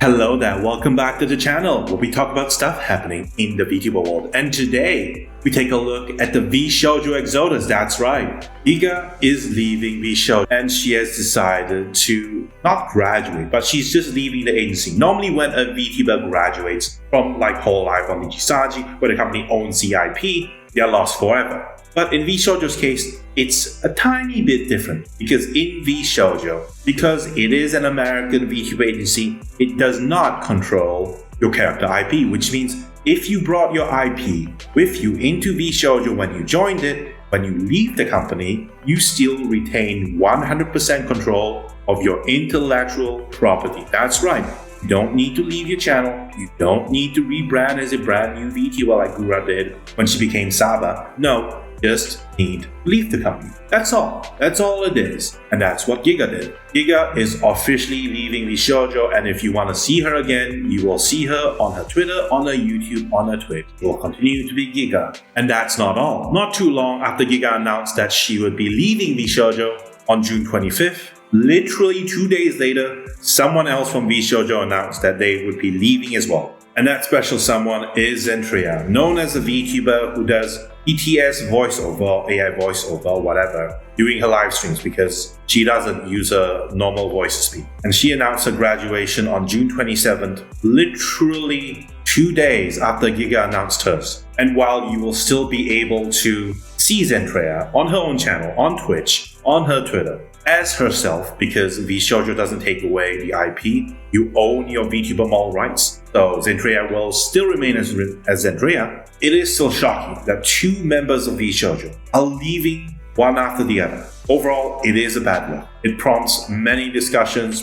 Hello there, welcome back to the channel where we talk about stuff happening in the VTuber world. And today, we take a look at the Vshojo exodus. That's right, Geega is leaving Vshojo and she has decided to not graduate, but she's just leaving the agency. Normally when a VTuber graduates from like whole life on Nijisaji, where the company owns the IP, they are lost forever. But in Vshojo's case, it's a tiny bit different because in Vshojo, because it is an American VTuber agency, it does not control your character IP, which means if you brought your IP with you into Vshojo when you joined it, when you leave the company, you still retain 100% control of your intellectual property. That's right. You don't need to leave your channel. You don't need to rebrand as a brand new VTuber like Gura did when she became Saba. No. Just need to leave the company. That's all. That's all it is. And that's what Geega did. Geega is officially leaving Vshojo, and if you want to see her again, you will see her on her Twitter, on her YouTube, on her Twitch. It will continue to be Geega. And that's not all. Not too long after Geega announced that she would be leaving Vshojo on June 25th, literally 2 days later, someone else from Vshojo announced that they would be leaving as well. And that special someone is Zentreya, known as a VTuber who does ETS voiceover, AI voiceover, whatever, during her live streams because she doesn't use her normal voice to speak. And she announced her graduation on June 27th, literally 2 days after Geega announced hers. And while you will still be able to see Zentreya on her own channel, on Twitch, on her Twitter, as herself, because Vshojo doesn't take away the IP, you own your VTuber mall rights, so Zentreya will still remain as Zentreya. It is still shocking that two members of Vshojo are leaving one after the other. Overall, it is a bad look. It prompts many discussions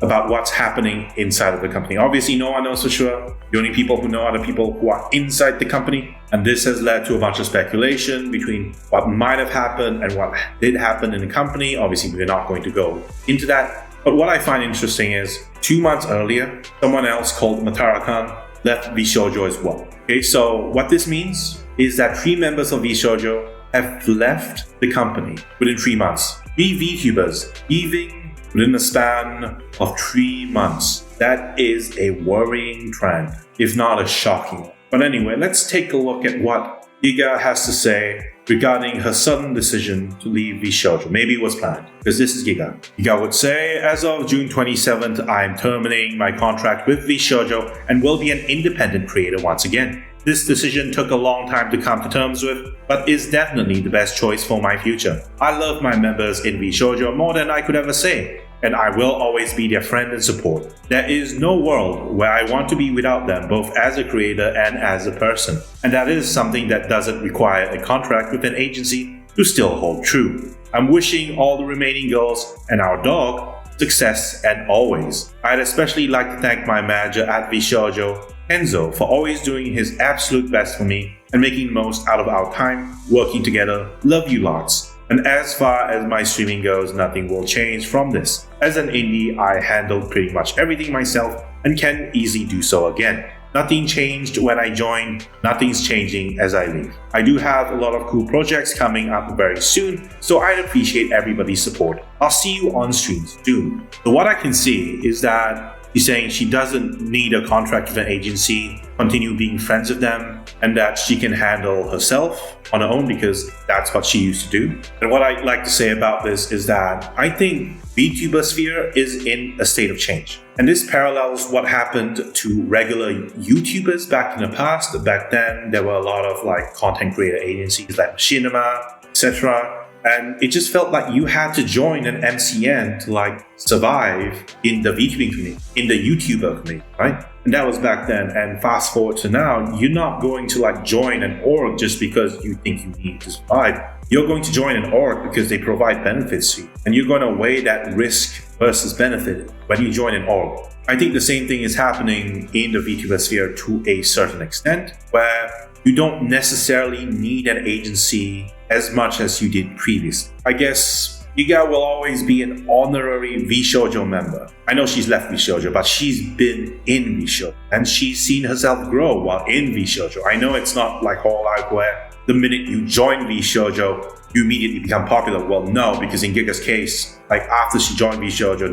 about what's happening inside of the company. Obviously, no one knows for sure. The only people who know are the people who are inside the company. And this has led to a bunch of speculation between what might have happened and what did happen in the company. Obviously, we're not going to go into that. But what I find interesting is 2 months earlier, someone else called Matara-kan left Vshojo as well. Okay, so what this means is that 3 members of Vshojo have left the company within 3 months. 3 VTubers leaving within a span of 3 months. That is a worrying trend, if not a shocking one. But anyway, let's take a look at what Geega has to say regarding her sudden decision to leave Vshojo. Maybe it was planned, because this is Geega. Geega would say, as of June 27th, I am terminating my contract with Vshojo and will be an independent creator once again. This decision took a long time to come to terms with, but is definitely the best choice for my future. I love my members in Vshojo more than I could ever say, and I will always be their friend and support. There is no world where I want to be without them, both as a creator and as a person. And that is something that doesn't require a contract with an agency to still hold true. I'm wishing all the remaining girls and our dog success and always. I'd especially like to thank my manager at Vshojo, Enzo, for always doing his absolute best for me and making the most out of our time working together. Love you lots. And as far as my streaming goes, nothing will change from this. As an indie, I handled pretty much everything myself and can easily do so again. Nothing changed when I joined, nothing's changing as I leave. I do have a lot of cool projects coming up very soon, so I'd appreciate everybody's support. I'll see you on streams soon. So what I can see is that she's saying she doesn't need a contract with an agency, continue being friends with them, and that she can handle herself on her own because that's what she used to do. And what I'd like to say about this is that I think VTuber sphere is in a state of change. And this parallels what happened to regular YouTubers back in the past. Back then, there were a lot of like content creator agencies like Machinima, etc. And it just felt like you had to join an MCN to like survive in the VTubing community, in the YouTuber community, right? And that was back then. And fast forward to now, you're not going to like join an org just because you think you need to survive. You're going to join an org because they provide benefits to you. And you're going to weigh that risk versus benefit when you join an org. I think the same thing is happening in the VTuber sphere to a certain extent, where you don't necessarily need an agency as much as you did previously. I guess Geega will always be an honorary Vshojo member. I know she's left Vshojo, but she's been in Vshojo and she's seen herself grow while in Vshojo. I know it's not like Whole Life where the minute you join Vshojo, you immediately become popular. Well, no, because in Geega's case, like after she joined Vshojo,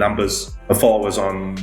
her followers on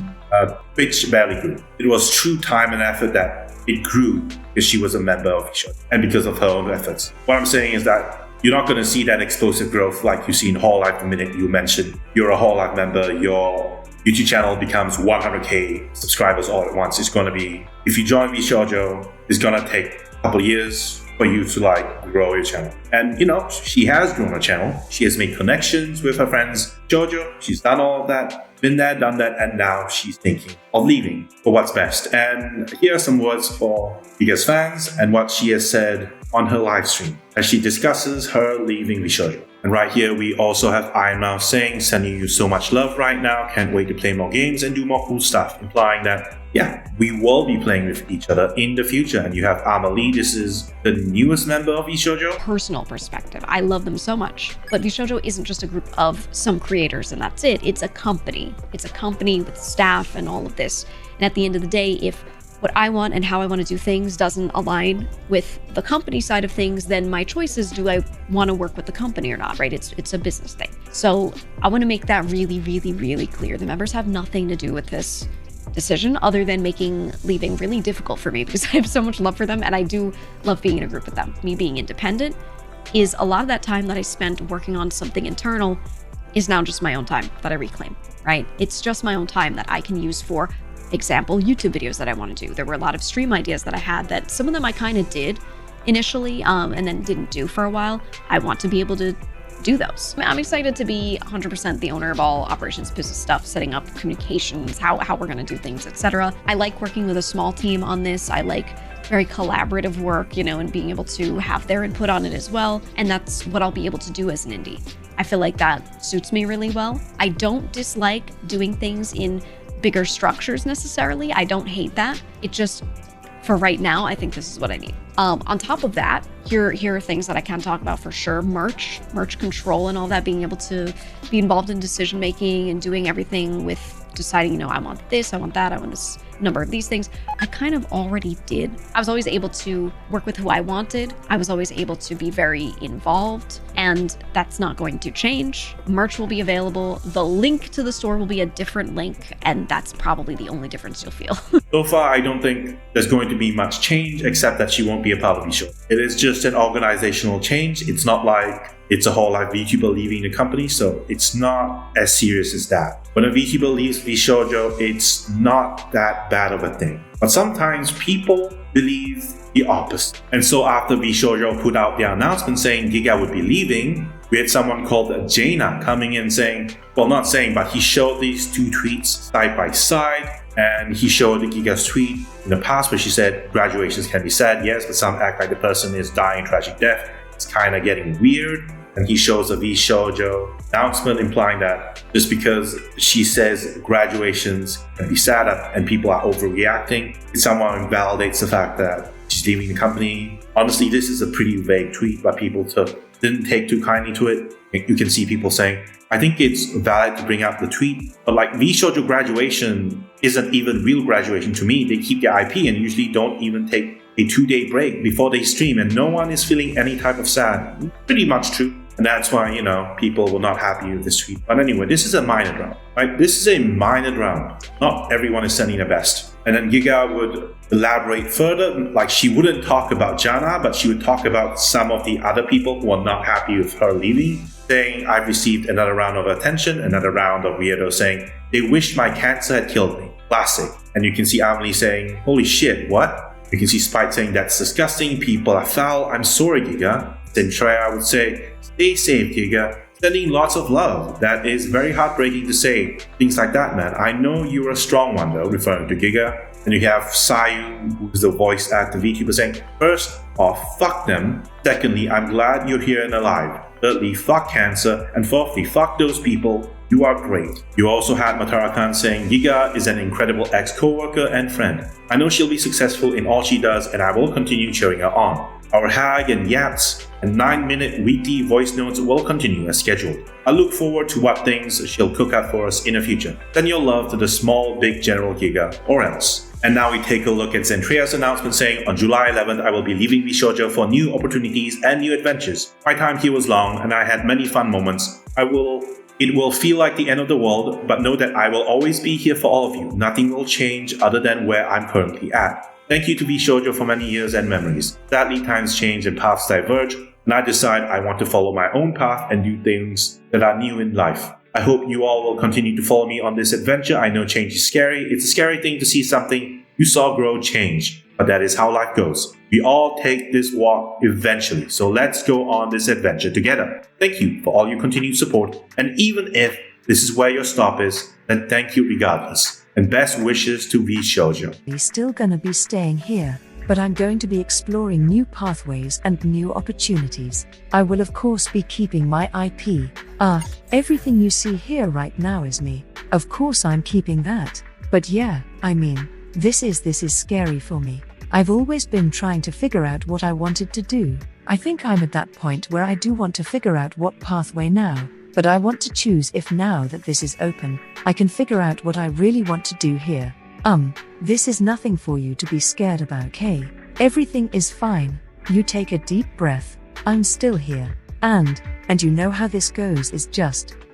Twitch barely grew. It was true time and effort that it grew because she was a member of Vshojo and because of her own efforts. What I'm saying is that you're not going to see that explosive growth like you see in Hololive the minute you mention you're a Hololive member, your YouTube channel becomes 100k subscribers all at once. It's going to be, if you join Vshojo, it's going to take a couple of years for you to grow your channel. And she has grown her channel. She has made connections with her friends Jojo. She's done all of that, been there, done that, and now she's thinking of leaving for what's best. And here are some words for Giga's fans and what she has said on her live stream as she discusses her leaving Vshojo. And right here, we also have Iron Mouse saying, sending you so much love right now, can't wait to play more games and do more cool stuff, implying that, yeah, we will be playing with each other in the future. And you have Amelie, this is the newest member of Vshojo. Personal perspective, I love them so much. But Vshojo isn't just a group of some creators and that's it. It's a company. It's a company with staff and all of this. And at the end of the day, if what I want and how I want to do things doesn't align with the company side of things, then my choice is, do I want to work with the company or not, right? It's a business thing. So I want to make that really, really, really clear. The members have nothing to do with this decision other than making leaving really difficult for me because I have so much love for them and I do love being in a group with them. Me being independent is a lot of that time that I spent working on something internal is now just my own time that I reclaim, right? It's just my own time that I can use for example, YouTube videos that I want to do. There were a lot of stream ideas that I had that some of them I kind of did initially and then didn't do for a while. I want to be able to do those. I'm excited to be 100% the owner of all operations business stuff, setting up communications, how we're going to do things, etc. I like working with a small team on this. I like very collaborative work, and being able to have their input on it as well. And that's what I'll be able to do as an indie. I feel like that suits me really well. I don't dislike doing things in bigger structures necessarily. I don't hate that. It just, for right now, I think this is what I need. On top of that, here are things that I can talk about for sure. Merch control and all that, being able to be involved in decision making and doing everything with deciding, I want this, I want that, I want this number of these things. I kind of already did. I was always able to work with who I wanted. I was always able to be very involved, and that's not going to change. Merch will be available. The link to the store will be a different link, and that's probably the only difference you'll feel. So far, I don't think there's going to be much change, except that she won't be a part of Vshojo. It is just an organizational change. It's not like it's a Hololive VTuber leaving the company, so it's not as serious as that. When a VTuber leaves Vshojo, it's not that bad of a thing. But sometimes people believe the opposite. And so after Vshojo put out their announcement saying Geega would be leaving, we had someone called Jaina coming in saying, well, not saying, but he showed these two tweets side by side. And he showed Geega's tweet in the past where she said, graduations can be sad, yes, but some act like the person is dying a tragic death. It's kind of getting weird. And he shows a Vshojo announcement implying that just because she says graduations can be sad and people are overreacting, it somehow invalidates the fact that she's leaving the company. Honestly, this is a pretty vague tweet, but people didn't take too kindly to it. You can see people saying, I think it's valid to bring up the tweet, but Vshojo graduation isn't even real graduation to me. They keep their IP and usually don't even take a 2-day break before they stream, and no one is feeling any type of sad. Pretty much true. And that's why, people were not happy with this tweet. But anyway, this is a minor round, right? This is a minor round. Not everyone is sending the best. And then Geega would elaborate further. She wouldn't talk about Jana, but she would talk about some of the other people who are not happy with her leaving, saying, I've received another round of attention, another round of weirdos saying, they wished my cancer had killed me. Classic. And you can see Amelie saying, holy shit, what? You can see Spite saying, that's disgusting, people are foul, I'm sorry, Geega. Zentreya would say, stay safe, Geega. Sending lots of love. That is very heartbreaking to say. Things like that, man. I know you're a strong one, though, referring to Geega. And you have Sayu, who's the voice actor VTuber, saying, first off, fuck them. Secondly, I'm glad you're here and alive. Thirdly, fuck cancer. And fourthly, fuck those people. You are great. You also had Matara-kan saying, Geega is an incredible ex-coworker and friend. I know she'll be successful in all she does, and I will continue cheering her on. Our hag and yaps and 9-minute weekly voice notes will continue as scheduled. I look forward to what things she'll cook up for us in the future. Send your love to the small, big General Geega, or else. And now we take a look at Zentreya's announcement saying, on July 11th, I will be leaving Vshojo for new opportunities and new adventures. My time here was long, and I had many fun moments. I will It will feel like the end of the world, but know that I will always be here for all of you. Nothing will change other than where I'm currently at. Thank you to Vshojo for many years and memories. Sadly, times change and paths diverge, and I decide I want to follow my own path and do things that are new in life. I hope you all will continue to follow me on this adventure. I know change is scary. It's a scary thing to see something you saw grow change, but that is how life goes. We all take this walk eventually, so let's go on this adventure together. Thank you for all your continued support, and even if this is where your stop is, then thank you regardless. And best wishes to Vshojo. He's still gonna be staying here, but I'm going to be exploring new pathways and new opportunities. I will of course be keeping my IP. Everything you see here right now is me. Of course I'm keeping that. But yeah, I mean, this is scary for me. I've always been trying to figure out what I wanted to do. I think I'm at that point where I do want to figure out what pathway now. But I want to choose if now that this is open, I can figure out what I really want to do here. This is nothing for you to be scared about, okay? Everything is fine. You take a deep breath. I'm still here. And you know how this goes is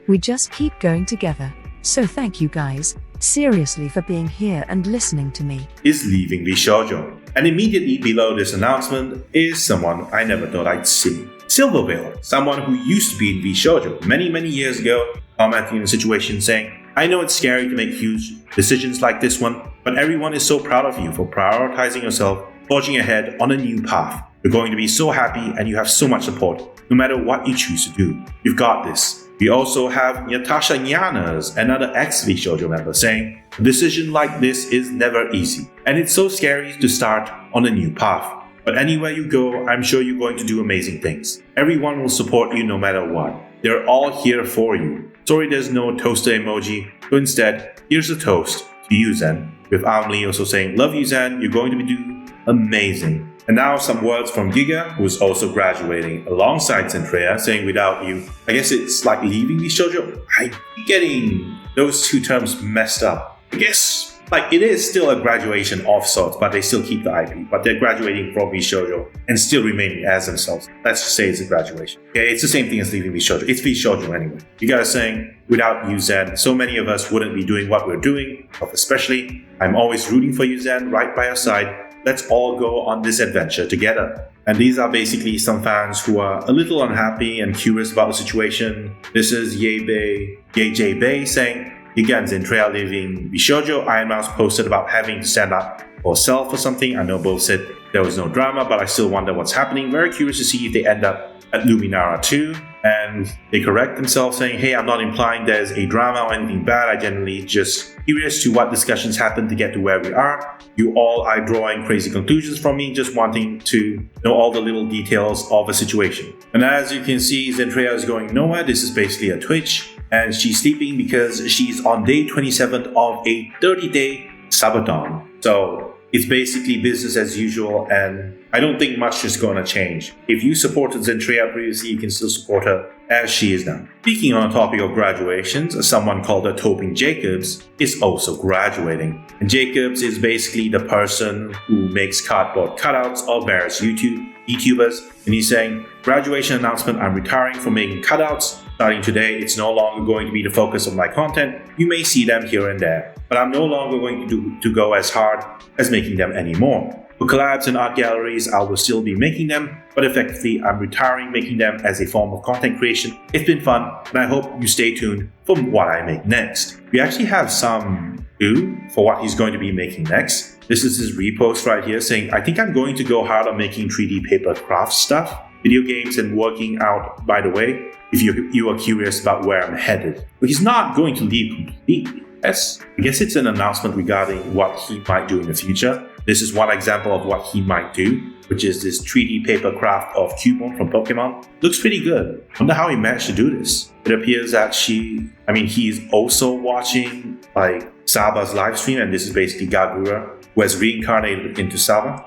we just keep going together. So thank you guys, seriously, for being here and listening to me. Is leaving Vshojo. And immediately below this announcement is someone I never thought I'd see. Silvervale, someone who used to be in Vshojo many years ago, commenting on the situation saying, I know it's scary to make huge decisions like this one, but everyone is so proud of you for prioritizing yourself, forging ahead on a new path. You're going to be so happy and you have so much support, no matter what you choose to do. You've got this. We also have Natasha Nyanas, another ex-Vshojo member, saying, a decision like this is never easy, and it's so scary to start on a new path. But anywhere you go, I'm sure you're going to do amazing things. Everyone will support you no matter what. They're all here for you. Sorry there's no toaster emoji, so instead, here's a toast to you, Zen, with Amli also saying, love you, Zen, you're going to do amazing. And now some words from Geega, who is also graduating alongside Zentreya, saying without you. I guess it's like leaving Vshojo. I'm getting those two terms messed up. I guess like it is still a graduation of sorts, but they still keep the IP. But they're graduating from Vshojo and still remaining as themselves. Let's just say it's a graduation. Okay, it's the same thing as leaving Vshojo. It's Vshojo anyway. You guys are saying, without you, Zen, so many of us wouldn't be doing what we're doing. Especially, I'm always rooting for you, Zen, right by your side. Let's all go on this adventure together. And these are basically some fans who are a little unhappy and curious about the situation. This is Yeji Bay saying, Geega and Zentreya leaving Vshojo. Iron Mouse posted about having to stand up for self or something. I know both said there was no drama, but I still wonder what's happening. Very curious to see if they end up at Luminara too. And they correct themselves saying, hey, I'm not implying there's a drama or anything bad. I generally just curious to what discussions happened to get to where we are. You all are drawing crazy conclusions from me, just wanting to know all the little details of a situation. And as you can see, Zentreya is going nowhere. This is basically a Twitch. And she's sleeping because she's on day 27 of a 30-day subathon. So it's basically business as usual, and I don't think much is going to change. If you supported Zentreya previously, you can still support her as she is now. Speaking on the topic of graduations, someone called Toping Jacobs is also graduating. And Jacobs is basically the person who makes cardboard cutouts of various YouTubers. And he's saying, graduation announcement, I'm retiring from making cutouts. Starting today, it's no longer going to be the focus of my content. You may see them here and there, but I'm no longer going to go as hard as making them anymore. For collabs and art galleries, I will still be making them, but effectively, I'm retiring making them as a form of content creation. It's been fun, and I hope you stay tuned for what I make next. We actually have some clue for what he's going to be making next. This is his repost right here saying, I think I'm going to go hard on making 3D paper craft stuff, video games, and working out, by the way, if you are curious about where I'm headed. But he's not going to leave completely. Yes, I guess it's an announcement regarding what he might do in the future. This is one example of what he might do, which is this 3D paper craft of Cubone from Pokemon. Looks pretty good. Wonder how he managed to do this. It appears that he's also watching like Saba's live stream, and this is basically Gagura, who has reincarnated into Saba.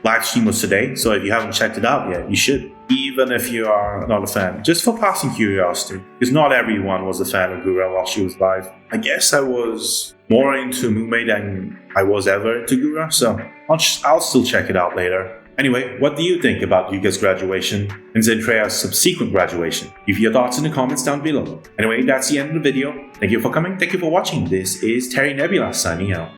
Live stream was today, so if you haven't checked it out yet, you should. Even if you are not a fan, just for passing curiosity, because not everyone was a fan of Gura while she was live. I guess I was more into Mume than I was ever into Gura, so I'll still check it out later. Anyway, what do you think about Geega's graduation and Zentreya's subsequent graduation? Leave your thoughts in the comments down below. Anyway, that's the end of the video. Thank you for coming, thank you for watching. This is Terry Nebula signing out.